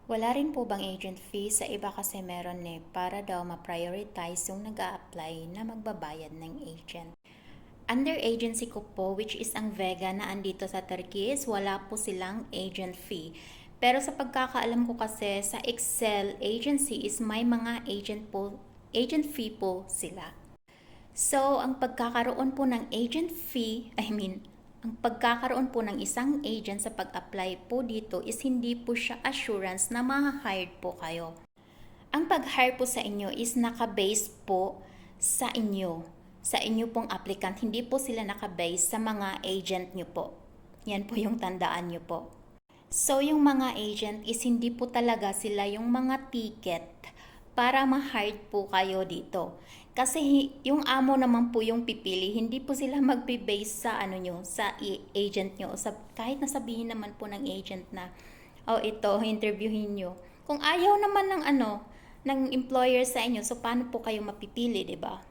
Wala rin po bang agent fee? Sa iba kasi meron para daw ma-prioritize yung nag-a-apply na magbabayad ng agent. Under agency ko po, which is ang Vega na andito sa Turkey, is wala po silang agent fee. Pero sa pagkakaalam ko kasi sa Excel agency is may mga agent fee po sila. So, ang pagkakaroon po ng agent fee, ang pagkakaroon po ng isang agent sa pag-apply po dito is hindi po siya assurance na ma-hired po kayo. Ang pag-hire po sa inyo is naka-base po sa inyo. Sa inyo pong applicant, hindi po sila naka-base sa mga agent nyo po. Yan po yung tandaan nyo po. So, yung mga agent is hindi po talaga sila yung mga ticket para ma-hire po kayo dito. Kasi yung amo naman po yung pipili, hindi po sila magbe-base sa sa agent nyo. Kahit nasabihin naman po ng agent na, oh ito, interviewin nyo. Kung ayaw naman ng employer sa inyo, so paano po kayo mapipili, 'di ba?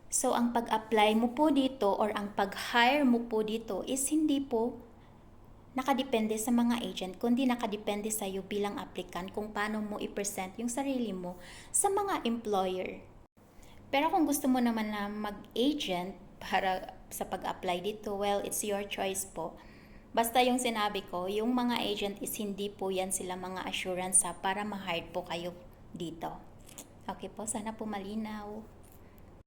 So, ang pag-apply mo po dito or ang pag-hire mo po dito is hindi po nakadepende sa mga agent, kundi nakadepende sa iyo bilang applicant kung paano mo i-present yung sarili mo sa mga employer. Pero kung gusto mo naman na mag-agent para sa pag-apply dito, well, it's your choice po. Basta yung sinabi ko, yung mga agent is hindi po yan sila mga assurance para ma-hire po kayo dito. Okay po, sana po malinaw.